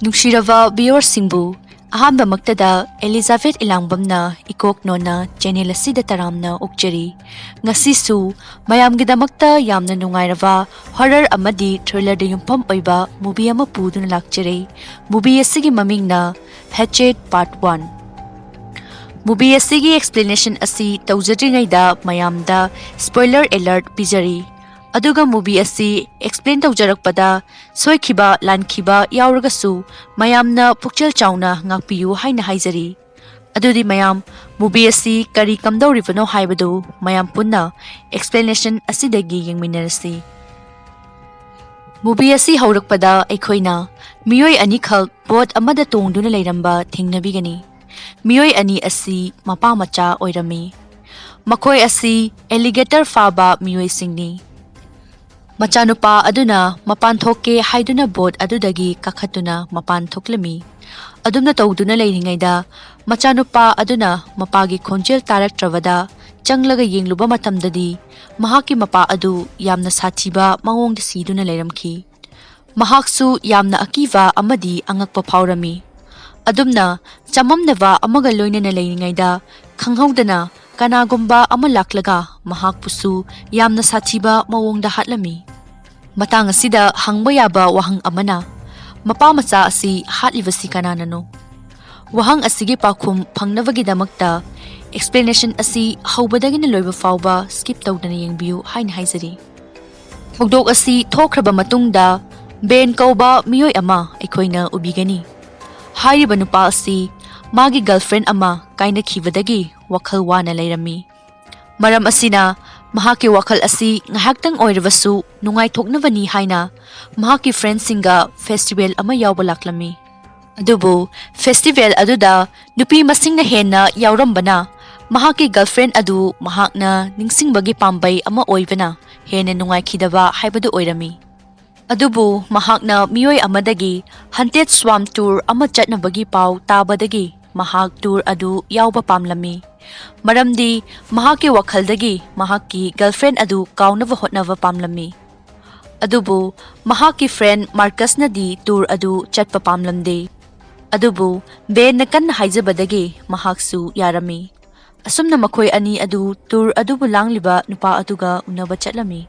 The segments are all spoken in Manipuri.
Nushirava viewers-singbu, ahambamaktada Elizabeth Ilangbamna ikoknona channel asida taramna okjari. Ngasisu mayamgidamakta yamna nungairava horror amadi thriller da yumpam oiba movie ama puduna lakjare. Movie asigi mamingna Hatchet Part 1. Movie asigi explanation asi tawjadringaida mayamda spoiler alert pijari. Aduga movie asi explain tawjarakpada soikiba lankiba yauragasu mayamna pukchel chauna ngakpiyu haina haijari. Adudi mayam movie asi kari kamdawribano haibadu mayam punna explanation asidagi yengminarasi. Movie asi haurakpada aikhoina miyoi ani khak boat amada tongduna leiramba thingnabigani. Miyoi ani asi mapa macha oirami. Makoi asi alligator faba miyoi singni. Machanupa aduna mapan thokke haiduna boat adudagi kakhatuna mapan thoklami. Adumna tawduna leiringaida machanupa aduna mapagi khonjel tarak travada changlaga yengluba matamdadi mahaki mapa adu yamna sathiba mangongda siduna leiramki. Mahaksu yamna akiva amadi angakpa phaurami. Adumna chamamnava amaga loinana leiringaida khanghaudana kanagumba ama laklaga mahakpusu yamna sathiba mawongda hatlami. Matang asida hangba yaba wahang amana mapa macha asi hatlibasi kananano. Wahang asigi pakhum phangnavagidamakta explanation asi haubadagina loiba fauba skip tawdana yengbiu hain haizari. Thogdok asi thokraba matungda Ben kauba miyoi ama aikhoina ubigani. Hairiba nupa asi magi girlfriend ama kaina khibadagi wakhal wana leirami. Maram asina mahaki wakhal asi ngahaktang oiravasu nungai thoknavani haina mahaki friends singa festival ama yawba laklami. Adubu festival aduda nupi masingna henna yaurambana mahaki girlfriend adu mahakna ningsingbagi pambai ama oibana henna nungai khidaba haibadu oirami. Adubu mahakna miyoi amadagi Haunted Swamp Tour ama chatnabagi pau tabadagi mahak tour adu yawba pamlami. Maramdi mahaki wakhaldagi mahaki girlfriend adu kaunava hotnava pamlami. Adubu mahaki friend Marcus nadi tour adu chatpa pamlamde. Adubu Ben nakan haijabadagi mahaksu yarami. Asumna makhoi ani adu tour adubu langliba nupa aduga unaba chatlami.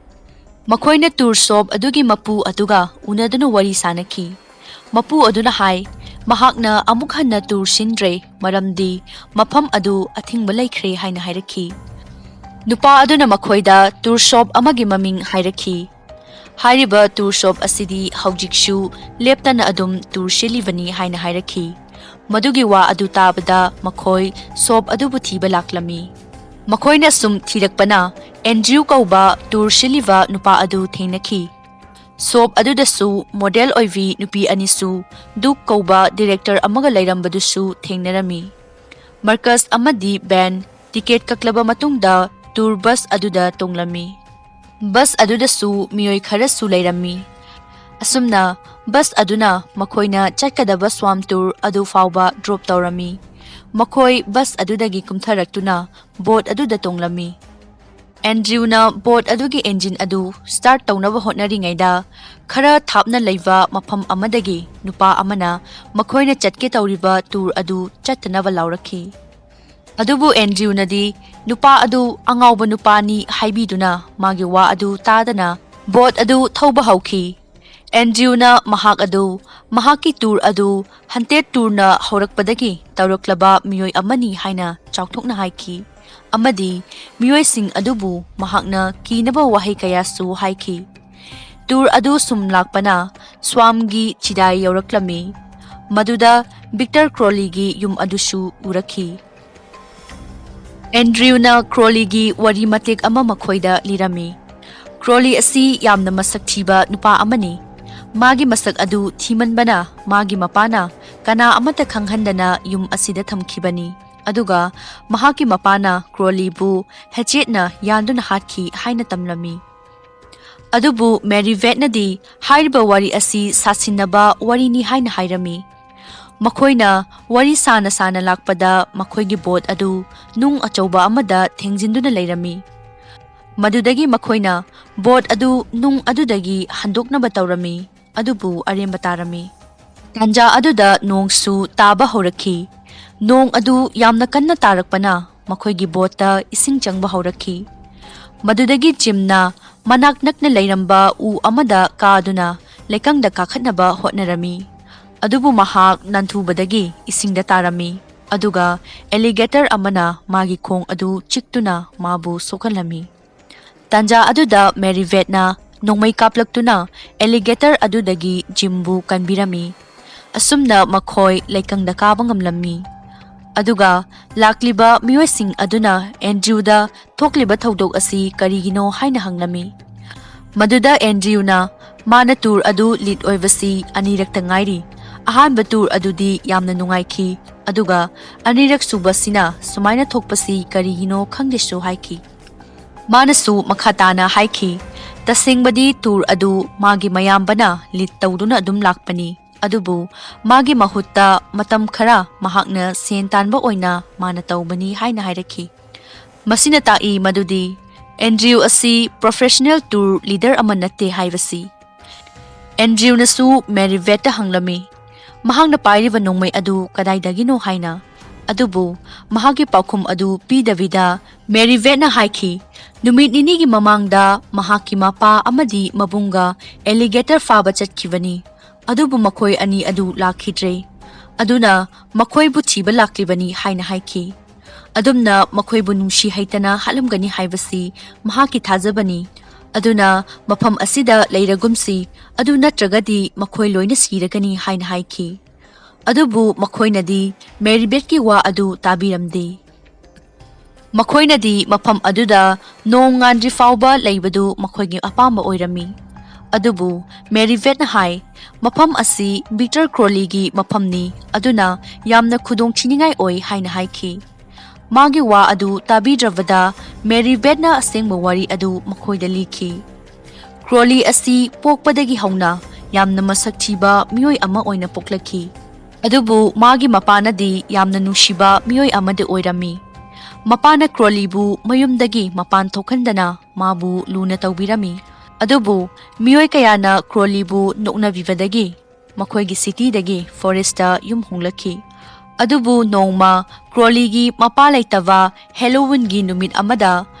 Makhoina tour sob adugi mapu aduga unaduna wari sanaki. Mapu aduna hai mahakna amuk hanna tour sindre maramdi mafam adu athingba laikhre haina hairaki. Nupa aduna makhoida tour shop amagi maming hairaki. Hairiba tour shop asidi haujikshu leptana adum tour shelivani haina hairaki. Madugi wa adu tabada makhoi shop adubu thiba laklami. Makhoina sum thirakpana Andrew kauba tour shiliva nupa adu thengnaki. Sob adudasu model oivi nupi anisu duk kauba director amaga leirambadusu thengnarami. Marcus amadi Ben ticket kaklaba matungda tour bus aduda tonglami. Bus adudasu miyoi kharasu leirami. Asumna bus aduna makhoina chatkadaba swamp tour adu fauba drop tawrami. Makhoi bus adudagi kumtharaktuna boat aduda tonglami. Andrew na boat adugi engine adu start tawnaba hotnaringaida khara thapna leiva mafam amadagi nupa amana makhoina chatke tawriba tour adu chattanaba laurakhi. Adubu Andrew nadi nupa adu angawba nupani haibiduna magi wa adu tadana boat adu thauba hauki. Andrew na mahak adu mahaki tour adu Haunted tour na haurakpadagi tawraklaba miyoi amani haina chawthokna haiki. Amadi miyoi sing adubu mahakna kinaba wahay kayasu haiki. Tour adu sumlakpana swamgi chidai yauraklami. Maduda Victor Crowley gi yum adusu urakhi. Andrew na Crowley gi wari matik ama makhoida lirami. Crowley asi yamna masak thiba nupa amani. Magi masak adu thimanbana magi mapana kana amata khanghandana yum asida thamkhibani. Aduga mahaki mapana Crowley bu Hatchet na yanduna hatkhi haina tamlami. Adubu Mary Vet nadi hairiba wari asi sasinaba wari ni haina hairami. Makhoina wari sana lakpada makhoigi boat adu nung achauba amada thengjinduna leirami. Madudagi makhoina boat adu nung adudagi handoknaba tawrami. Adubu aremba tarami. ꯇꯥꯟꯖꯥ ꯑꯗꯨꯗ ꯅꯣꯡꯁꯨ ꯇꯥꯕ ꯍꯧꯔꯛꯈꯤ꯫ ꯅꯣꯡ ꯑꯗꯨ ꯌꯥꯝꯅ ꯀꯟꯅ ꯇꯥꯔꯛꯄꯅ ꯃꯈꯣꯏꯒꯤ ꯕꯣꯠꯇ ꯏꯁꯤꯡ ꯆꯪꯕ ꯍꯧꯔꯛꯈꯤ꯫ ꯃꯗꯨꯗꯒꯤ ꯖꯤꯝꯅ ꯃꯅꯥꯛ ꯅꯛꯅ ꯂꯩꯔꯝꯕ ꯎ ꯑꯃꯗ ꯀꯥꯗꯨꯅ ꯂꯩꯀꯪꯗ ꯀꯥꯈꯠꯅꯕ ꯍꯣꯠꯅꯔꯝꯃꯤ꯫ ꯑꯗꯨꯕꯨ ꯃꯍꯥꯛ ꯅꯥꯟꯊꯨꯕꯗꯒꯤ ꯏꯁꯤꯡꯗ ꯇꯥꯔꯝꯃꯤ, ꯑꯗꯨꯒ ꯑꯦꯂꯤꯒꯦꯇꯔ ꯑꯃꯅ ꯃꯥꯒꯤ ꯈꯣꯡ ꯑꯗꯨ ꯆꯤꯛꯇꯨꯅ ꯃꯥꯕꯨ ꯁꯣꯛꯍꯜꯂꯝꯃꯤ꯫ ꯇꯥꯟꯖꯥ ꯑꯗꯨꯗ ꯃꯦꯔꯤꯚꯦꯠꯅ ꯅꯣꯡꯃꯩ ꯀꯥꯞꯂꯛꯇꯨꯅ ꯑꯦꯂꯤꯒꯦꯇꯔ ꯑꯗꯨꯗꯒꯤ ꯖꯤꯝꯕꯨ ꯀꯟꯕꯤꯔꯝꯃꯤ꯫ ꯑꯁꯨꯝꯅ ꯃꯈꯣꯏ ꯂꯩꯀꯪꯗ ꯀꯥꯕ ꯉꯝꯂꯝꯃꯤ꯫ ꯑꯗꯨꯒ ꯂꯥꯛꯂꯤꯕ ꯃꯤꯑꯣꯏꯁꯤꯡ ꯑꯗꯨꯅ ꯑꯦꯟꯗ꯭ꯔꯌꯨꯗ ꯊꯣꯛꯂꯤꯕ ꯊꯧꯗꯣꯛ ꯑꯁꯤ ꯀꯔꯤꯒꯤꯅꯣ ꯍꯥꯏꯅ ꯍꯪꯂꯝꯃꯤ꯫ ꯃꯗꯨꯗ ꯑꯦꯟꯗ꯭ꯔꯌꯨꯅ ꯃꯥꯅ ꯇꯨꯔ ꯑꯗꯨ ꯂꯤꯗ ꯑꯣꯏꯕꯁꯤ ꯑꯅꯤꯔꯛꯇ ꯉꯥꯏꯔꯤ, ꯑꯍꯥꯟꯕ ꯇꯨꯔ ꯑꯗꯨꯗꯤ ꯌꯥꯝꯅ ꯅꯨꯡꯉꯥꯏꯈꯤ, ꯑꯗꯨꯒ ꯑꯅꯤꯔꯛ ꯁꯨꯕꯁꯤꯅ ꯁꯨꯃꯥꯏꯅ ꯊꯣꯛꯄꯁꯤ ꯀꯔꯤꯒꯤꯅꯣ ꯈꯪꯗꯦꯁꯨ ꯍꯥꯏꯈꯤ꯫ ꯃꯥꯅꯁꯨ ꯃꯈꯥ ꯇꯥꯅ ꯍꯥꯏꯈꯤ, ꯇꯁꯦꯡꯕꯗꯤ ꯇꯨꯔ ꯑꯗꯨ ꯃꯥꯒꯤ ꯃꯌꯥꯝꯕꯅ ꯂꯤꯗ ꯇꯧꯗꯨꯅ ꯑꯗꯨꯝ ꯂꯥꯛꯄꯅꯤ, ꯑꯗꯨꯕꯨ ꯃꯥꯒꯤ ꯃꯍꯨꯠꯇ ꯃꯇꯝ ꯈꯔ ꯃꯍꯥꯛꯅ ꯁꯦꯟ ꯇꯥꯟꯕ ꯑꯣꯏꯅ ꯃꯥꯅ ꯇꯧꯕꯅꯤ ꯍꯥꯏꯅ ꯍꯥꯏꯔꯛꯈꯤ꯫ ꯃꯁꯤꯅ ꯇꯥꯛꯏ ꯃꯗꯨꯗꯤ ꯑꯦꯟꯗ꯭ꯔꯌꯨ ꯑꯁꯤ ꯄ꯭ꯔꯣꯐꯦꯁꯅꯦꯜ ꯇꯨꯔ ꯂꯤꯗꯔ ꯑꯃ ꯅꯠꯇꯦ ꯍꯥꯏꯕꯁꯤ꯫ ꯑꯦꯟꯗ꯭ꯔꯌꯨꯅꯁꯨ ꯃꯦꯔꯤꯚꯦꯠꯇ ꯍꯪꯂꯝꯃꯤ ꯃꯍꯥꯛꯅ ꯄꯥꯏꯔꯤꯕ ꯅꯣꯡꯃꯩ ꯑꯗꯨ ꯀꯗꯥꯏꯗꯒꯤꯅꯣ ꯍꯥꯏꯅ, ꯑꯗꯨꯕꯨ ꯃꯍꯥꯛꯀꯤ ꯄꯥꯎꯈꯨꯝ ꯑꯗꯨ ꯄꯤꯗꯕꯤꯗ ꯃꯦꯔꯤꯚꯦꯠꯅ ꯍꯥꯏꯈꯤ ꯅꯨꯃꯤꯠ ꯅꯤꯅꯤꯒꯤ ꯃꯃꯥꯡꯗ ꯃꯍꯥꯛꯀꯤ ꯃꯄꯥ ꯑꯃꯗꯤ ꯃꯕꯨꯡꯒ ꯑꯦꯂꯤꯒꯦꯇꯔ ꯐꯥꯕ ꯆꯠꯈꯤꯕꯅꯤ, ꯑꯗꯨꯕꯨ ꯃꯈꯣꯏ ꯑꯅꯤ ꯑꯗꯨ ꯂꯥꯛꯈꯤꯗ꯭ꯔꯦ, ꯑꯗꯨꯅ ꯃꯈꯣꯏꯕꯨ ꯊꯤꯕ ꯂꯥꯛꯂꯤꯕꯅꯤ ꯍꯥꯏꯅ ꯍꯥꯏꯈꯤ꯫ ꯑꯗꯨꯝꯅ ꯃꯈꯣꯏꯕꯨ ꯅꯨꯡꯁꯤ ꯍꯩꯇꯅ ꯍꯥꯠꯂꯝꯒꯅꯤ ꯍꯥꯏꯕꯁꯤ ꯃꯍꯥꯛꯀꯤ ꯊꯥꯖꯕꯅꯤ, ꯑꯗꯨꯅ ꯃꯐꯝ ꯑꯁꯤꯗ ꯂꯩꯔꯒꯨꯝꯁꯤ, ꯑꯗꯨ ꯅꯠꯇ꯭ꯔꯒꯗꯤ ꯃꯈꯣꯏ ꯂꯣꯏꯅ ꯁꯤꯔꯒꯅꯤ ꯍꯥꯏꯅ ꯍꯥꯏꯈꯤ꯫ ꯑꯗꯨꯕꯨ ꯃꯈꯣꯏꯅꯗꯤ ꯃꯦꯔꯤꯚꯦꯠꯀꯤ ꯋꯥ ꯑꯗꯨ ꯇꯥꯕꯤꯔꯝꯗꯦ꯫ ꯃꯈꯣꯏꯅꯗꯤ ꯃꯐꯝ ꯑꯗꯨꯗ ꯅꯣꯡ ꯉꯥꯟꯗ꯭ꯔꯤ ꯐꯥꯎꯕ ꯂꯩꯕꯗꯨ ꯃꯈꯣꯏꯒꯤ ꯑꯄꯥꯝꯕ ꯑꯣꯏꯔꯝꯃꯤ꯫ ꯑꯗꯨꯕꯨ ꯃꯦꯔꯤꯚꯦꯠꯅ ꯍꯥꯏ ꯃꯐꯝ ꯑꯁꯤ ꯕꯤꯛꯇꯔ ꯀ꯭ꯔꯣꯂꯤꯒꯤ ꯃꯐꯝꯅꯤ, ꯑꯗꯨꯅ ꯌꯥꯝꯅ ꯈꯨꯗꯣꯡꯊꯤꯅꯤꯡꯉꯥꯏ ꯑꯣꯏ ꯍꯥꯏꯅ ꯍꯥꯏꯈꯤ꯫ ꯃꯥꯒꯤ ꯋꯥ ꯑꯗꯨ ꯇꯥꯕꯤꯗ꯭ꯔꯕꯗ ꯃꯦꯔꯤꯚꯦꯠꯅ ꯑꯁꯦꯡꯕ ꯋꯥꯔꯤ ꯑꯗꯨ ꯃꯈꯣꯏꯗ ꯂꯤꯈꯤ꯫ ꯀ꯭ꯔꯣꯂꯤ ꯑꯁꯤ ꯄꯣꯛꯄꯗꯒꯤ ꯍꯧꯅ ꯌꯥꯝꯅ ꯃꯁꯛ ꯊꯤꯕ ꯃꯤꯑꯣꯏ ꯑꯃ ꯑꯣꯏꯅ ꯄꯣꯛꯂꯛꯈꯤ, ꯑꯗꯨꯕꯨ ꯃꯥꯒꯤ ꯃꯄꯥꯅꯗꯤ ꯌꯥꯝꯅ ꯅꯨꯡꯁꯤꯕ ꯃꯤꯑꯣꯏ ꯑꯃꯗꯤ ꯑꯣꯏꯔꯝꯃꯤ꯫ ꯃꯄꯥꯅ ꯀ꯭ꯔꯣꯂꯤꯕꯨ ꯃꯌꯨꯝꯗꯒꯤ ꯃꯄꯥꯟ ꯊꯣꯛꯍꯟꯗꯅ ꯃꯥꯕꯨ ꯂꯨꯅ ꯇꯧꯕꯤꯔꯝꯃꯤ, ꯑꯗꯨꯕꯨ ꯃꯤꯑꯣꯏ ꯀꯌꯥꯅ ꯀ꯭ꯔꯣꯂꯤꯕꯨ ꯅꯣꯛꯅꯕꯤꯕꯗꯒꯤ ꯃꯈꯣꯏꯒꯤ ꯁꯤꯇꯤꯗꯒꯤ ꯐꯣꯔꯦꯁꯇ ꯌꯨꯝ ꯍꯣꯡꯂꯛꯈꯤ꯫ ꯑꯗꯨꯕꯨ ꯅꯣꯡꯃ ꯀ꯭ꯔꯣꯂꯤꯒꯤ ꯃꯄꯥ ꯂꯩꯇꯕ ꯍꯦꯂꯣꯋꯤꯟꯒꯤ ꯅꯨꯃꯤꯠ ꯑꯃꯗ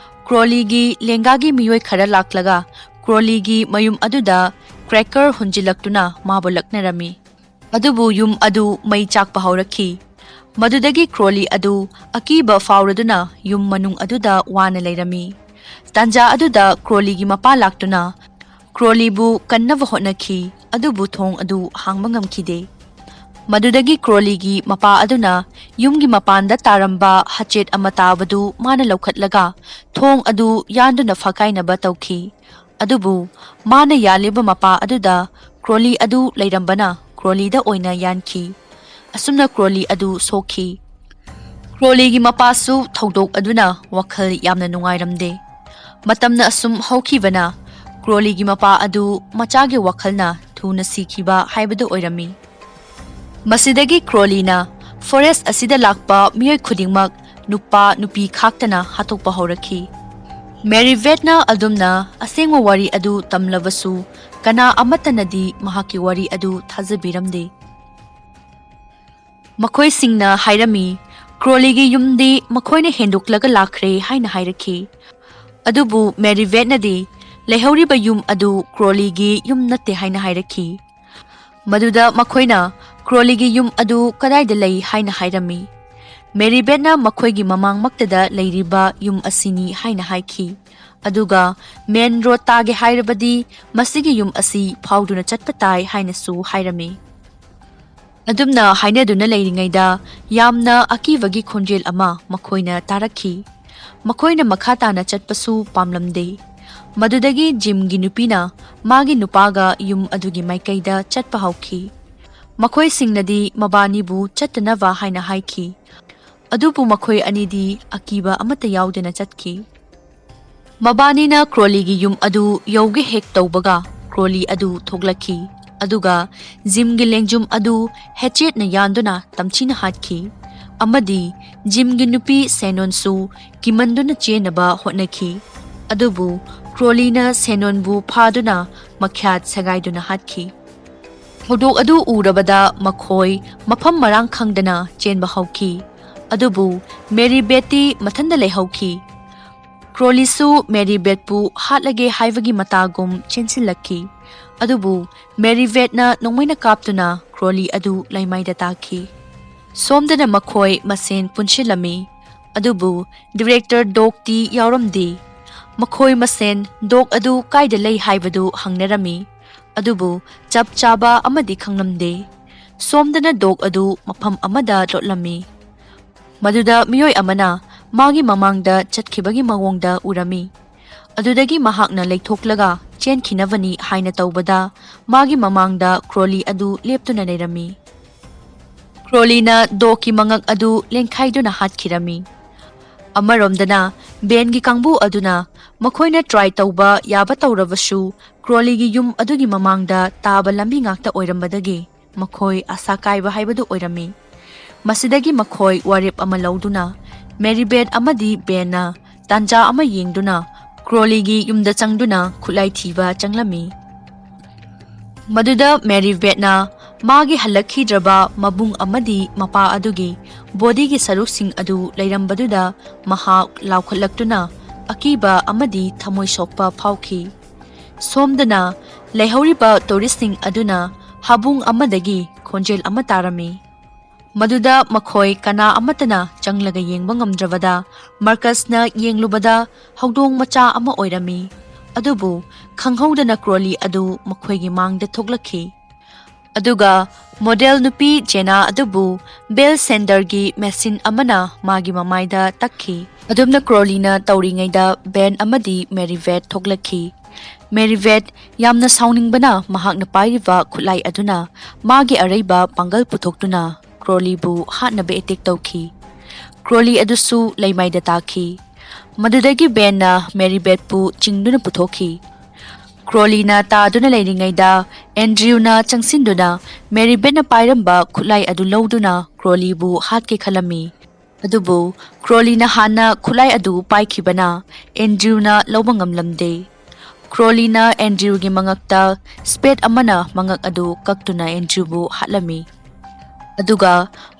ꯀ꯭ꯔꯣꯂꯤꯒꯤ ꯂꯦꯡꯒꯥꯒꯤ ꯃꯤꯑꯣꯏ ꯈꯔ ꯂꯥꯛꯂꯒ ꯀ꯭ꯔꯣꯂꯤꯒꯤ ꯃꯌꯨꯝ ꯑꯗꯨꯗ ꯀ꯭ꯔꯦꯀꯔ ꯍꯨꯟꯖꯤꯜꯂꯛꯇꯨꯅ ꯃꯥꯕꯨ ꯂꯛꯅꯔꯝꯃꯤ, ꯑꯗꯨꯕꯨ ꯌꯨꯝ ꯑꯗꯨ ꯃꯩ ꯆꯥꯛꯄ ꯍꯧꯔꯛꯈꯤ꯫ ꯃꯗꯨꯗꯒꯤ ꯀ꯭ꯔꯣꯂꯤ ꯑꯗꯨ ꯑꯀꯤꯕ ꯐꯥꯎꯔꯗꯨꯅ ꯌꯨꯝ ꯃꯅꯨꯡ ꯑꯗꯨꯗ ꯋꯥꯅ ꯂꯩꯔꯝꯃꯤ꯫ ꯇꯥꯟꯖꯥ ꯑꯗꯨꯗ ꯀ꯭ꯔꯣꯂꯤꯒꯤ ꯃꯄꯥ ꯂꯥꯛꯇꯨꯅ ꯀ꯭ꯔꯣꯂꯤꯕꯨ ꯀꯟꯅꯕ ꯍꯣꯠꯅꯈꯤ, ꯑꯗꯨꯕꯨ ꯊꯣꯡ ꯑꯗꯨ ꯍꯥꯡꯕ ꯉꯝꯈꯤꯗꯦ꯫ ꯃꯗꯨꯗꯒꯤ ꯀ꯭ꯔꯣꯂꯤꯒꯤ ꯃꯄꯥ ꯑꯗꯨꯅ ꯌꯨꯝꯒꯤ ꯃꯄꯥꯟꯗ ꯇꯥꯔꯝꯕ ꯍꯆꯦꯠ ꯑꯃ ꯇꯥꯕꯗꯨ ꯃꯥꯅ ꯂꯧꯈꯠꯂꯒ ꯊꯣꯡ ꯑꯗꯨ ꯌꯥꯟꯗꯨꯅ ꯐꯀꯥꯏꯅꯕ ꯇꯧꯈꯤ, ꯑꯗꯨꯕꯨ ꯃꯥꯅ ꯌꯥꯜꯂꯤꯕ ꯃꯄꯥ ꯑꯗꯨꯗ ꯀ꯭ꯔꯣꯂꯤ ꯑꯗꯨ ꯂꯩꯔꯝꯕꯅ ꯀ꯭ꯔꯣꯂꯤꯗ ꯑꯣꯏꯅ ꯌꯥꯟꯈꯤ꯫ ꯑꯁꯨꯝꯅ ꯀ꯭ꯔꯣꯂꯤ ꯑꯗꯨ ꯁꯣꯛꯈꯤ꯫ ꯀ꯭ꯔꯣꯂꯤꯒꯤ ꯃꯄꯥꯁꯨ ꯊꯧꯗꯣꯛ ꯑꯗꯨꯅ ꯋꯥꯈꯜ ꯌꯥꯝꯅ ꯅꯨꯡꯉꯥꯏꯔꯝꯗꯦ꯫ ꯃꯇꯝꯅ ꯑꯁꯨꯝ ꯍꯧꯈꯤꯕꯅ ꯀ꯭ꯔꯣꯂꯤꯒꯤ ꯃꯄꯥ ꯑꯗꯨ ꯃꯆꯥꯒꯤ ꯋꯥꯈꯜꯅ ꯊꯨꯅ ꯁꯤꯈꯤꯕ ꯍꯥꯏꯕꯗꯨ ꯑꯣꯏꯔꯝꯃꯤ꯫ ꯃꯁꯤꯗꯒꯤ ꯀ꯭ꯔꯣꯂꯤꯅ ꯐꯣꯔꯦꯁ ꯑꯁꯤꯗ ꯂꯥꯛꯄ ꯃꯤꯑꯣꯏ ꯈꯨꯗꯤꯡꯃꯛ ꯅꯨꯄꯥ ꯅꯨꯄꯤ ꯈꯥꯛꯇꯅ ꯍꯥꯠꯇꯣꯛꯄ ꯍꯧꯔꯛꯈꯤ꯫ ꯃꯦꯔꯤꯚꯦꯠꯅ ꯑꯗꯨꯝꯅ ꯑꯁꯦꯡꯕ ꯋꯥꯔꯤ ꯑꯗꯨ ꯇꯝꯂꯕꯁꯨ ꯀꯅꯥ ꯑꯃꯠꯇꯅꯗꯤ ꯃꯍꯥꯛꯀꯤ ꯋꯥꯔꯤ ꯑꯗꯨ ꯊꯥꯖꯕꯤꯔꯝꯗꯦ꯫ ꯃꯈꯣꯏꯁꯤꯡꯅ ꯍꯥꯏꯔꯝꯃꯤ ꯀ꯭ꯔꯣꯂꯤꯒꯤ ꯌꯨꯝꯗꯤ ꯃꯈꯣꯏꯅ ꯍꯦꯟꯗꯣꯛꯂꯒ ꯂꯥꯛꯈ꯭ꯔꯦ ꯍꯥꯏꯅ ꯍꯥꯏꯔꯛꯈꯤ, ꯑꯗꯨꯕꯨ ꯃꯦꯔꯤꯚꯦꯠꯅꯗꯤ ꯂꯩꯍꯧꯔꯤꯕ ꯌꯨꯝ ꯑꯗꯨ ꯀ꯭ꯔꯣꯂꯤꯒꯤ ꯌꯨꯝ ꯅꯠꯇꯦ ꯍꯥꯏꯅ ꯍꯥꯏꯔꯛꯈꯤ꯫ ꯃꯗꯨꯗ ꯃꯈꯣꯏꯅ ꯀ꯭ꯔꯣꯂꯤꯒꯤ ꯌꯨꯝ ꯑꯗꯨ ꯀꯗꯥꯏꯗ ꯂꯩ ꯍꯥꯏꯅ ꯍꯥꯏꯔꯝꯃꯤ꯫ ꯃꯦꯔꯤꯚꯦꯠꯅ ꯃꯈꯣꯏꯒꯤ ꯃꯃꯥꯡꯃꯛꯇꯗ ꯂꯩꯔꯤꯕ ꯌꯨꯝ ꯑꯁꯤꯅꯤ ꯍꯥꯏꯅ ꯍꯥꯏꯈꯤ, ꯑꯗꯨꯒ ꯃꯦꯟ ꯔꯣꯗ ꯇꯥꯒꯦ ꯍꯥꯏꯔꯕꯗꯤ ꯃꯁꯤꯒꯤ ꯌꯨꯝ ꯑꯁꯤ ꯐꯥꯎꯗꯨꯅ ꯆꯠꯄ ꯇꯥꯏ ꯍꯥꯏꯅꯁꯨ ꯍꯥꯏꯔꯝꯃꯤ꯫ ꯑꯗꯨꯝꯅ ꯍꯥꯏꯅꯗꯨꯅ ꯂꯩꯔꯤꯉꯩꯗ ꯌꯥꯝꯅ ꯑꯀꯤꯕꯒꯤ ꯈꯣꯟꯖꯦꯜ ꯑꯃ ꯃꯈꯣꯏꯅ ꯇꯥꯔꯛꯈꯤ꯫ ꯃꯈꯣꯏꯅ ꯃꯈꯥ ꯇꯥꯅ ꯆꯠꯄꯁꯨ ꯄꯥꯝꯂꯝꯗꯦ꯫ ꯃꯗꯨꯗꯒꯤ ꯖꯤꯝꯒꯤ ꯅꯨꯄꯤꯅ ꯃꯥꯒꯤ ꯅꯨꯄꯥꯒ ꯌꯨꯝ ꯑꯗꯨꯒꯤ ꯃꯥꯏꯀꯩꯗ ꯆꯠꯄ ꯍꯧꯈꯤ꯫ ꯃꯈꯣꯏꯁꯤꯡꯅꯗꯤ ꯃꯕꯥꯅꯤꯕꯨ ꯆꯠꯇꯅꯕ ꯍꯥꯏꯅ ꯍꯥꯏꯈꯤ, ꯑꯗꯨꯕꯨ ꯃꯈꯣꯏ ꯑꯅꯤꯗꯤ ꯑꯀꯤꯕ ꯑꯃꯠꯇ ꯌꯥꯎꯗꯅ ꯆꯠꯈꯤ꯫ ꯃꯕꯥꯅꯤꯅ ꯀ꯭ꯔꯣꯂꯤꯒꯤ ꯌꯨꯝ ꯑꯗꯨ ꯌꯧꯒꯦ ꯍꯦꯛ ꯇꯧꯕꯒ ꯀ꯭ꯔꯣꯂꯤ ꯑꯗꯨ ꯊꯣꯛꯂꯛꯈꯤ, ꯑꯗꯨꯒ ꯖꯤꯝꯒꯤ ꯂꯦꯡꯖꯨꯝ ꯑꯗු ꯍꯦꯆꯦꯠꯅ ꯌꯥꯟꯗꯨꯅ ꯇꯝꯊꯤꯅ ꯍꯥꯠꯈꯤ, ꯑꯃꯗꯤ ꯖꯤꯝꯒꯤ ꯅꯨꯄꯤ ꯁꯦꯅꯣꯟꯁꯨ ꯀꯤꯃꯟꯗꯨꯅ ꯆꯦꯟꯅꯕ ꯍꯣꯠꯅꯈꯤ, ꯑꯗꯨꯕꯨ ꯀ꯭ꯔꯣꯂꯤꯅ ꯁꯦꯅꯣꯟꯕꯨ ꯐꯥꯗꯨꯅ ꯃꯈ꯭ꯌꯥꯠ ꯁꯦꯒꯥꯏꯗꯨꯅ ꯍꯥꯠꯈꯤ꯫ ꯊꯧꯗꯣꯛ ꯑꯗꯨ ꯎꯔꯕꯗ ꯃꯈꯣꯏ ꯃꯐꯝ ꯃꯔꯥꯡ ꯈꯪꯗꯅ ꯆꯦꯟꯕ ꯍꯧꯈꯤ, ꯑꯗꯨꯕꯨ ꯃꯦꯔꯤ ꯕꯦꯠꯇꯤ ꯃꯊꯟꯇ ꯂꯩꯍꯧꯈꯤ꯫ ꯀ꯭ꯔꯣꯂꯤꯁꯨ ꯃꯦꯔꯤ ꯕꯦꯠꯄꯨ ꯍꯥꯠꯂꯒꯦ ꯍꯥꯏꯕꯒꯤ ꯃꯇꯥꯒꯨꯝ ꯆꯦꯟꯁꯤꯜꯂꯛꯈꯤ, ꯑꯗꯨꯕꯨ ꯃꯦꯔꯤ ꯕꯦꯠꯅ ꯅꯣꯡꯃꯩꯅ ꯀꯥꯞꯇꯨꯅ ꯀ꯭ꯔꯣꯂꯤ ꯑꯗꯨ ꯂꯩꯃꯥꯏꯗ ꯇꯥꯈꯤ꯫ ꯁꯣꯝꯗꯅ ꯃꯈꯣꯏ ꯃꯁꯦꯟ ꯄꯨꯟꯁꯤꯜꯂꯝꯃꯤ, ꯑꯗꯨꯕꯨ ꯗꯤꯔꯦꯛꯇꯔ ꯗꯣꯒꯇꯤ ꯌꯥꯎꯔꯝꯗꯦ꯫ ꯃꯈꯣꯏ ꯃꯁꯦꯟ ꯗꯣꯒ ꯑꯗꯨ ꯀꯥꯏꯗ ꯂꯩ ꯍꯥꯏꯕꯗꯨ ꯍꯪꯅꯔꯝꯃꯤ, ꯑꯗꯨꯕꯨ ꯆꯞ ꯆꯥꯕ ꯑꯃꯗꯤ ꯈꯪꯂꯝꯗꯦ꯫ ꯁꯣꯝꯗꯅ ꯗꯣꯒ ꯑꯗꯨ ꯃꯐꯝ ꯑꯃꯗ ꯂꯣꯠꯂꯝꯃꯤ, ꯃꯗꯨꯗ ꯃꯤꯑꯣꯏ ꯑꯃꯅ ꯃꯥꯒꯤ ꯃꯃꯥꯡꯗ ꯆꯠꯈꯤꯕꯒꯤ ꯃꯑꯣꯡꯗ ꯎꯔꯝꯃꯤ꯫ ꯑꯗꯨꯗꯒꯤ ꯃꯍꯥꯛꯅ ꯂꯩꯊꯣꯛꯂꯒ ꯆꯦꯟꯈꯤꯅꯕꯅꯤ ꯍꯥꯏꯅ ꯇꯧꯕꯗ ꯃꯥꯒꯤ ꯃꯃꯥꯡꯗ ꯀ꯭ꯔꯣꯂꯤ ꯑꯗꯨ ꯂꯦꯞꯇꯨꯅ ꯂꯩꯔꯝꯃꯤ꯫ ꯀ꯭ꯔꯣꯂꯤꯅ ꯗꯣꯒꯀꯤ ꯃꯉꯛ ꯑꯗꯨ ꯂꯦꯡꯈꯥꯏꯗꯨꯅ ꯍꯥꯠꯈꯤꯔꯝꯃꯤ꯫ ꯑꯃꯔꯣꯝꯗꯅ ꯕꯦꯟꯒꯤ ꯀꯥꯡꯕꯨ ꯑꯗꯨꯅ ꯃꯈꯣꯏꯅ ꯇ꯭ꯔꯥꯏ ꯇꯧꯕ ꯌꯥꯕ ꯇꯧꯔꯕꯁꯨ ꯀ꯭ꯔꯣꯂꯤꯒꯤ ꯌꯨꯝ ꯑꯗꯨꯒꯤ ꯃꯃꯥꯡꯗ ꯇꯥꯕ ꯂꯝꯕꯤ ꯉꯥꯛꯇ ꯑꯣꯏꯔꯝꯕꯗꯒꯤ ꯃꯈꯣꯏ ꯑꯁꯥ ꯀꯥꯏꯕ ꯍꯥꯏꯕꯗꯨ ꯑꯣꯏꯔꯝꯃꯤ꯫ ꯃꯁꯤꯗꯒꯤ ꯃꯈꯣꯏ ꯋꯥꯔꯦꯞ ꯑꯃ ꯂꯧꯗꯨꯅ ꯃꯦꯔꯤꯕꯦꯠ ꯑꯃꯗꯤ ꯕꯦꯟꯅ ꯇꯥꯟꯖꯥ ꯑꯃ ꯌꯦꯡꯗꯨꯅ ꯀ꯭ꯔꯣꯂꯤꯒꯤ ꯌꯨꯝꯗ ꯆꯪꯗꯨꯅ ꯈꯨꯠꯂꯥꯏ ꯊꯤꯕ ꯆꯪꯂꯝꯃꯤ꯫ ꯃꯗꯨꯗ ꯃꯦꯔꯤꯕꯦꯠꯅ ꯃꯥꯒꯤ ꯍꯜꯂꯛꯈꯤꯗ꯭ꯔꯕ ꯃꯕꯨꯡ ꯑꯃꯗꯤ ꯃꯄꯥ ꯑꯗꯨꯒꯤ ꯕꯣꯗꯤꯒꯤ ꯁꯔꯨꯛꯁꯤꯡ ꯑꯗꯨ ꯂꯩꯔꯝꯕꯗꯨꯗ ꯃꯍꯥꯛ ꯂꯥꯎꯈꯠꯂꯛꯇꯨꯅ ꯑꯀꯤꯕ ꯑꯃꯗꯤ ꯊꯃꯣꯏ ꯁꯣꯛꯄ ꯐꯥꯎꯈꯤ꯫ ꯁꯣꯝꯗꯅ ꯂꯩꯍꯧꯔꯤꯕ ꯇꯨꯔꯤꯁꯁꯤꯡ ꯑꯗꯨꯅ ꯍꯥꯕꯨꯡ ꯑꯃꯗꯒꯤ ꯈꯣꯟꯖꯦꯜ ꯑꯃ ꯇꯥꯔꯝꯃꯤ, ꯃꯗꯨꯗ ꯃꯈꯣꯏ ꯀꯅꯥ ꯑꯃꯠꯇꯅ ꯆꯪꯂꯒ ꯌꯦꯡꯕ ꯉꯝꯗ꯭ꯔꯕꯗ ꯃꯥꯔꯀꯁꯅ ꯌꯦꯡꯂꯨꯕꯗ ꯍꯧꯗꯣꯡ ꯃꯆꯥ ꯑꯃ ꯑꯣꯏꯔꯝꯃꯤ, ꯑꯗꯨꯕꯨ ꯈꯪꯍꯧꯗꯅ ꯀ꯭ꯔꯣꯂꯤ ꯑꯗꯨ ꯃꯈꯣꯏꯒꯤ ꯃꯥꯡꯗ ꯊꯣꯛꯂꯛꯈꯤ꯫ ꯑꯗꯨꯒ ꯃꯣꯗꯦꯜ ꯅꯨꯄꯤ ꯖꯦꯅꯥ ꯑꯗꯨꯕꯨ ꯕꯦꯜ ꯁꯦꯟꯗꯔꯒꯤ ꯃꯦꯁꯤꯟ ꯑꯃꯅ ꯃꯥꯒꯤ ꯃꯃꯥꯏꯗ ꯇꯛꯈꯤ꯫ ꯑꯗꯨꯝꯅ ꯀ꯭ꯔꯣꯂꯤꯅ ꯇꯧꯔꯤꯉꯩꯗ ꯕꯦꯟ ꯑꯃꯗꯤ ꯃꯦꯔꯤꯕꯦꯠ ꯊꯣꯛꯂꯛꯈꯤ꯫ ꯃꯦꯔꯤꯕꯦꯠ ꯌꯥꯝꯅ ꯁꯥꯎꯅꯤꯡꯕꯅ ꯃꯍꯥꯛꯅ ꯄꯥꯏꯔꯤꯕ ꯈꯨꯠꯂꯥꯏ ꯑꯗꯨꯅ ꯃꯥꯒꯤ ꯑꯔꯩꯕ ꯄꯥꯡꯒꯜ ꯄꯨꯊꯣꯛꯇꯨꯅ ꯀ꯭ꯔꯣꯂꯤꯕꯨ ꯍꯥꯠꯅꯕ ꯑꯦꯇꯦꯛ ꯇꯧꯈꯤ꯫ ꯀ꯭ꯔꯣꯂꯤ ꯑꯗꯨꯁꯨ ꯂꯩꯃꯥꯏꯗ ꯇꯥꯈꯤ꯫ ꯃꯗꯨꯗꯒꯤ ꯕꯦꯟꯅ ꯃꯦꯔꯤꯕꯦꯠꯄꯨ ꯆꯤꯡꯗꯨꯅ ꯄꯨꯊꯣꯛꯈꯤ꯫ ꯀ꯭ꯔꯣꯂꯤꯅ ꯇꯥꯗꯨꯅ ꯂꯩꯔꯤꯉꯩꯗ ꯑꯦꯟꯗ꯭ꯔꯤꯌꯨꯅ ꯆꯪꯁꯤꯟꯗꯨꯅ ꯃꯦꯔꯤꯕꯦꯠꯅ ꯄꯥꯏꯔꯝꯕ ꯈꯨꯠꯂꯥꯏ ꯑꯗꯨ ꯂꯧꯗꯨꯅ ꯀ꯭ꯔꯣꯂꯤꯕꯨ ꯍꯥꯠꯀꯦ ꯈꯜꯂꯝꯃꯤ, ꯑꯗꯨꯕꯨ ꯀ꯭ꯔꯣꯂꯤꯅ ꯍꯥꯟꯅ ꯈꯨꯠꯂꯥꯏ ꯑꯗꯨ ꯄꯥꯏꯈꯤꯕꯅ ꯑꯦꯟꯗ꯭ꯔꯤꯌꯨꯅ ꯂꯧꯕ ꯉꯝꯂꯝꯗꯦ꯫ ꯀ꯭ꯔꯣꯂꯤꯅ ꯑꯦꯟꯗ꯭ꯔꯤꯌꯨꯒꯤ ꯃꯉꯛꯇ ꯁ꯭ꯄꯦꯗ ꯑꯃꯅ ꯃꯉꯛ ꯑꯗꯨ ꯀꯛꯇꯨꯅ ꯑꯦꯟꯗ꯭ꯔꯤꯌꯨꯕꯨ ꯍꯥꯠꯂꯝꯃꯤ, ꯑꯗꯨꯒ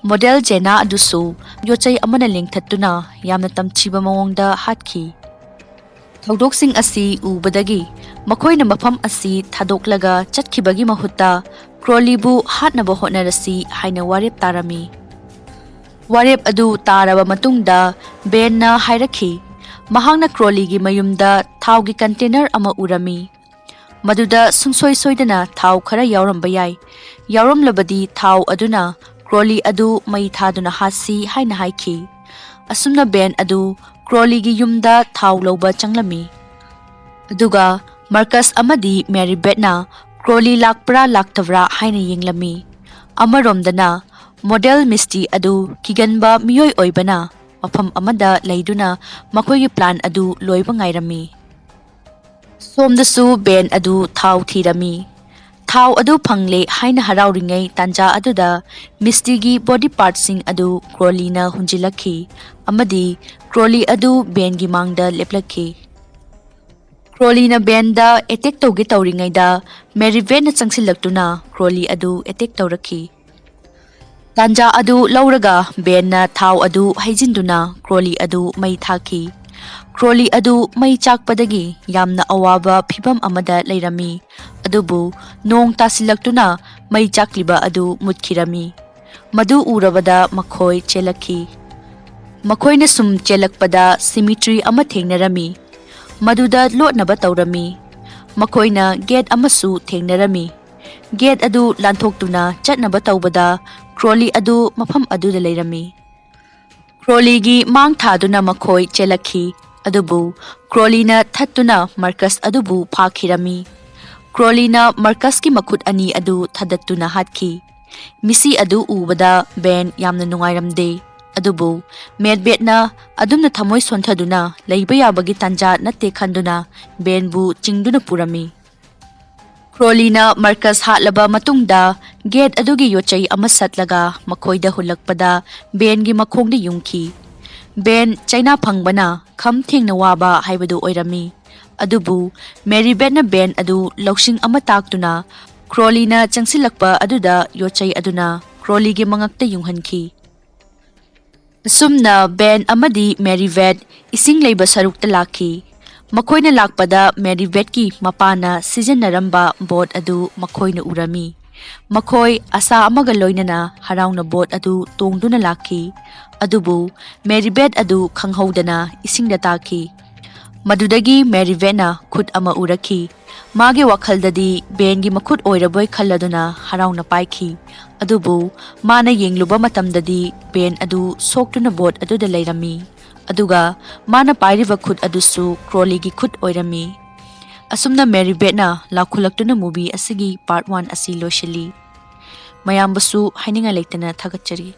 ꯃꯣꯗꯦꯜ ꯖꯦꯅꯥ ꯑꯗꯨꯁꯨ ꯌꯣꯠꯆꯩ ꯑꯃꯅ ꯂꯦꯡꯊꯠꯇꯨꯅ ꯌꯥꯝꯅ ꯇꯝꯊꯤꯕ ꯃꯑꯣꯡꯗ ꯍꯥꯠꯈꯤ꯫ ꯊꯧꯗꯣꯛꯁꯤꯡ ꯑꯁꯤ ꯎꯕꯗꯒꯤ ꯃꯈꯣꯏꯅ ꯃꯐꯝ ꯑꯁꯤ ꯊꯥꯗꯣꯛꯂꯒ ꯆꯠꯈꯤꯕꯒꯤ ꯃꯍꯨꯠꯇ ꯀ꯭ꯔꯣꯂꯤꯕꯨ ꯍꯥꯠꯅꯕ ꯍꯣꯠꯅꯔꯁꯤ ꯍꯥꯏꯅ ꯋꯥꯔꯦꯞ ꯇꯥꯔꯝꯃꯤ꯫ ꯋꯥꯔꯦꯞ ꯑꯗꯨ ꯇꯥꯔꯕ ꯃꯇꯨꯡꯗ ꯕꯦꯟꯅ ꯍꯥꯏꯔꯛꯈꯤ, ꯃꯍꯥꯛꯅ ꯀ꯭ꯔꯣꯂꯤꯒꯤ ꯃꯌꯨꯝꯗ ꯊꯥꯎꯒꯤ ꯀꯟꯇꯦꯅꯔ ꯑꯃ ꯎꯔꯝꯃꯤ, ꯃꯗꯨꯗ ꯁꯨꯡꯁꯣꯏ ꯁꯣꯏꯗꯅ ꯊꯥꯎ ꯈꯔ ꯌꯥꯎꯔꯝꯕ ꯌꯥꯏ, ꯌꯥꯎꯔꯝꯂꯕꯗꯤ ꯊꯥꯎ ꯑꯗꯨꯅ ꯀ꯭ꯔꯣꯂꯤ ꯑꯗꯨ ꯃꯩ ꯊꯥꯗꯨꯅ ꯍꯥꯠꯁꯤ ꯍꯥꯏꯅ ꯍꯥꯏꯈꯤ꯫ ꯑꯁꯨꯝꯅ ꯕꯦꯟ ꯑꯗꯨ ꯀ꯭ꯔꯣꯂꯤꯒꯤ ꯌꯨꯝꯗ ꯊꯥꯎ ꯂꯧꯕ ꯆꯪꯂꯝꯃꯤ, ꯑꯗꯨꯒ ꯃꯥꯔꯀꯁ ꯑꯃꯗꯤ ꯃꯦꯔꯤꯕꯦꯠꯅ ꯀ꯭ꯔꯣꯂꯤ ꯂꯥꯛꯄ꯭ꯔꯥ ꯂꯥꯛꯇꯕ꯭ꯔꯥ ꯍꯥꯏꯅ ꯌꯦꯡꯂꯝꯃꯤ꯫ ꯑꯃꯔꯣꯝꯗꯅ ꯃꯣꯗꯦꯜ ꯃꯤꯁꯇꯤ ꯑꯗꯨ ꯀꯤꯒꯟꯕ ꯃꯤꯑꯣꯏ ꯑꯣꯏꯕꯅ ꯃꯐꯝ ꯑꯃꯗ ꯂꯩꯗꯨꯅ ꯃꯈꯣꯏꯒꯤ ꯄ꯭ꯂꯥꯟ ꯑꯗꯨ ꯂꯣꯏꯕ ꯉꯥꯏꯔꯝꯃꯤ꯫ ꯁꯣꯝꯗꯁꯨ ꯕꯦꯟ ꯑꯗꯨ ꯊꯥꯎ ꯊꯤꯔꯝꯃꯤ꯫ ꯊꯥꯎ ꯑꯗꯨ ꯐꯪꯂꯦ ꯍꯥꯏꯅ ꯍꯔꯥꯎꯔꯤꯉꯩ ꯇꯥꯟꯖꯥ ꯑꯗꯨꯗ ꯃꯤꯁꯇꯤꯒꯤ ꯕꯣꯗꯤ ꯄꯥꯔꯠꯁꯤꯡ ꯑꯗꯨ ꯀ꯭ꯔꯣꯂꯤꯅ ꯍꯨꯟꯖꯤꯜꯂꯛꯈꯤ ꯑꯃꯗꯤ ꯀ꯭ꯔꯣꯂꯤ ꯑꯗꯨ ꯕꯦꯟꯒꯤ ꯃꯥꯡꯗ ꯂꯦꯞꯂꯛꯈꯤ꯫ ꯀ꯭ꯔꯣꯂꯤꯅ ꯕꯦꯟꯗ ꯑꯦꯇꯦꯛ ꯇꯧꯒꯦ ꯇꯧꯔꯤꯉꯩꯗ ꯃꯦꯔꯤꯕꯦꯠꯅ ꯆꯪꯁꯤꯜꯂꯛꯇꯨꯅ ꯀ꯭ꯔꯣꯂꯤ ꯑꯗꯨ ꯑꯦꯇꯦꯛ ꯇꯧꯔꯛꯈꯤ꯫ ꯇꯥꯟꯖꯥ ꯑꯗꯨ ꯂꯧꯔꯒ ꯕꯦꯟꯅ ꯊꯥꯎ ꯑꯗꯨ ꯍꯩꯖꯤꯟꯗꯨꯅ ꯀ꯭ꯔꯣꯂꯤ ꯑꯗꯨ ꯃꯩ ꯊꯥꯈꯤ꯫ ꯀ꯭ꯔꯣꯂꯤ ꯑꯗꯨ ꯃꯩ ꯆꯥꯛꯄꯗꯒꯤ ꯌꯥꯝꯅ ꯑꯋꯥꯕ ꯐꯤꯚꯝ ꯑꯃꯗ ꯂꯩꯔꯝꯃꯤ, ꯑꯗꯨꯕꯨ ꯅꯣꯡ ꯇꯥꯁꯤꯜꯂꯛꯇꯨꯅ ꯃꯩ ꯆꯥꯛꯂꯤꯕ ꯑꯗꯨ ꯃꯨꯠꯈꯤꯔꯝꯃꯤ꯫ ꯃꯗꯨ ꯎꯔꯕꯗ ꯃꯈꯣꯏ ꯆꯦꯜꯂꯛꯈꯤ꯫ ꯃꯈꯣꯏꯅ ꯁꯨꯝ ꯆꯦꯜꯂꯛꯄꯗ ꯁꯤꯃꯤꯇ꯭ꯔꯤ ꯑꯃ ꯊꯦꯡꯅꯔꯝꯃꯤ, ꯃꯗꯨꯗ ꯂꯣꯠꯅꯕ ꯇꯧꯔꯝꯃꯤ꯫ ꯃꯈꯣꯏꯅ ꯒꯦꯠ ꯑꯃꯁꯨ ꯊꯦꯡꯅꯔꯝꯃꯤ꯫ ꯒꯦꯠ ꯑꯗꯨ ꯂꯥꯟꯊꯣꯛꯇꯨꯅ ꯆꯠꯅꯕ ꯇꯧꯕꯗ ꯀ꯭ꯔꯣꯂꯤ ꯑꯗꯨ ꯃꯐꯝ ꯑꯗꯨꯗ ꯂꯩꯔꯝꯃꯤ꯫ ꯀ꯭ꯔꯣꯂꯤꯒꯤ ꯃꯥꯡ ꯊꯥꯗꯨꯅ ꯃꯈꯣꯏ ꯆꯦꯜꯂꯛꯈꯤ, ꯑꯗꯨꯕꯨ ꯀ꯭ꯔꯣꯂꯤꯅ ꯊꯠꯇꯨꯅ ꯃꯥꯔꯀꯁ ꯑꯗꯨꯕꯨ ꯐꯥꯈꯤꯔꯝꯃꯤ꯫ ꯀ꯭ꯔꯣꯂꯤꯅ ꯃꯥꯔꯀꯁꯀꯤ ꯃꯈꯨꯠ ꯑꯅꯤ ꯑꯗꯨ ꯊꯗꯠꯇꯨꯅ ꯍꯥꯠꯈꯤ꯫ ꯃꯤꯁꯤ ꯑꯗꯨ ꯎꯕꯗ ꯕꯦꯟ ꯌꯥꯝꯅ ꯅꯨꯡꯉꯥꯏꯔꯝꯗꯦ, ꯑꯗꯨꯕꯨ ꯃꯦꯔꯤꯕꯦꯠꯅ ꯑꯗꯨꯝꯅ ꯊꯃꯣꯏ ꯁꯣꯟꯊꯗꯨꯅ ꯂꯩꯕ ꯌꯥꯕꯒꯤ ꯇꯥꯟꯖꯥ ꯅꯠꯇꯦ ꯈꯟꯗꯨꯅ ꯕꯦꯟꯕꯨ ꯆꯤꯡꯗꯨꯅ ꯄꯨꯔꯝꯃꯤ꯫ ꯀ꯭ꯔꯣꯂꯤꯅ ꯃꯥꯔꯀꯁ ꯍꯥꯠꯂꯕ ꯃꯇꯨꯡꯗ ꯒꯦꯠ ꯑꯗꯨꯒꯤ ꯌꯣꯠꯆꯩ ꯑꯃ ꯁꯠꯂꯒ ꯃꯈꯣꯏꯗ ꯍꯨꯜꯂꯛꯄꯗ ꯕꯦꯟꯒꯤ ꯃꯈꯣꯡꯗ ꯌꯨꯡꯈꯤ꯫ ꯕꯦꯟ ꯆꯩꯅꯥ ꯐꯪꯕꯅ ꯈꯝ ꯊꯦꯡꯅ ꯋꯥꯕ ꯍꯥꯏꯕꯗꯨ ꯑꯣꯏꯔꯝꯃꯤ, ꯑꯗꯨꯕꯨ ꯃꯦꯔꯤꯕꯦꯠꯅ ꯕꯦꯟ ꯑꯗꯨ ꯂꯧꯁꯤꯡ ꯑꯃ ꯇꯥꯛꯇꯨꯅ ꯀ꯭ꯔꯣꯂꯤꯅ ꯆꯪꯁꯤꯜꯂꯛꯄ ꯑꯗꯨꯗ ꯌꯣꯠꯆꯩ ꯑꯗꯨꯅ ꯀ꯭ꯔꯣꯂꯤꯒꯤ ꯃꯉꯛꯇ ꯌꯨꯡꯍꯟꯈꯤ꯫ ꯑꯁꯨꯝꯅ ꯕꯦꯟ ꯑꯃꯗꯤ ꯃꯦꯔꯤꯕꯦꯠ ꯏꯁꯤꯡ ꯂꯩꯕ ꯁꯔꯨꯛꯇ ꯂꯥꯛꯈꯤ꯫ ꯃꯈꯣꯏꯅ ꯂꯥꯛꯄꯗ ꯃꯦꯔꯤꯕꯦꯠꯀꯤ ꯃꯄꯥꯅ ꯁꯤꯖꯤꯟꯅꯔꯝꯕ ꯕꯣꯠ ꯑꯗꯨ ꯃꯈꯣꯏꯅ ꯎꯔꯝꯃꯤ꯫ ꯃꯈꯣꯏ ꯑꯁꯥ ꯑꯃꯒ ꯂꯣꯏꯅꯅ ꯍꯔꯥꯎꯅ ꯕꯣꯠ ꯑꯗꯨ ꯇꯣꯡꯗꯨꯅ ꯂꯥꯛꯈꯤ꯫ ꯑꯗꯨꯕꯨ ꯃꯦꯔꯤꯕꯦꯠ ꯑꯗꯨ ꯈꯪꯍꯧꯗꯅ ꯏꯁꯤꯡꯗ ꯇꯥꯈꯤ꯫ ꯃꯗꯨꯗꯒꯤ ꯃꯦꯔꯤꯕꯦꯠꯅ ꯈꯨꯠ ꯑꯃ ꯎꯔꯛꯈꯤ꯫ ꯃꯥꯒꯤ ꯋꯥꯈꯜꯗꯗꯤ ꯕꯦꯟꯒꯤ ꯃꯈꯨꯠ ꯑꯣꯏꯔꯕꯣꯏ ꯈꯜꯂꯗꯨꯅ ꯍꯔꯥꯎꯅ ꯄꯥꯏꯈꯤ꯫ ꯑꯗꯨꯕꯨ ꯃꯥꯅ ꯌꯦꯡꯂꯨꯕ ꯃꯇꯝꯗꯗꯤ ꯕꯦꯟ ꯑꯗꯨ ꯁꯣꯛꯇꯨꯅ ꯕꯣꯠ ꯑꯗꯨꯗ ꯂꯩꯔꯝꯃꯤ꯫ ꯑꯗꯨꯒ ꯃꯥꯅ ꯄꯥꯏꯔꯤꯕ ꯈꯨꯠ ꯑꯗꯨꯁꯨ ꯀ꯭ꯔꯣꯂꯤꯒꯤ ꯈꯨꯠ ꯑꯣꯏꯔꯝꯃꯤ꯫ ꯑꯁꯨꯝꯅ ꯃꯦꯔꯤꯕꯦꯠꯅ ꯂꯥꯎꯈꯠꯂꯛꯇꯨꯅ ꯃꯨꯚꯤ ꯑꯁꯤꯒꯤ ꯄꯥꯔꯠ 1 ꯑꯁꯤ ꯂꯣꯏꯁꯤꯜꯂꯤ꯫ ꯃꯌꯥꯝꯕꯨꯁꯨ ꯍꯥꯏꯅꯤꯡꯉꯥꯏ ꯂꯩꯇꯅ ꯊꯥꯒꯠꯆꯔꯤ꯫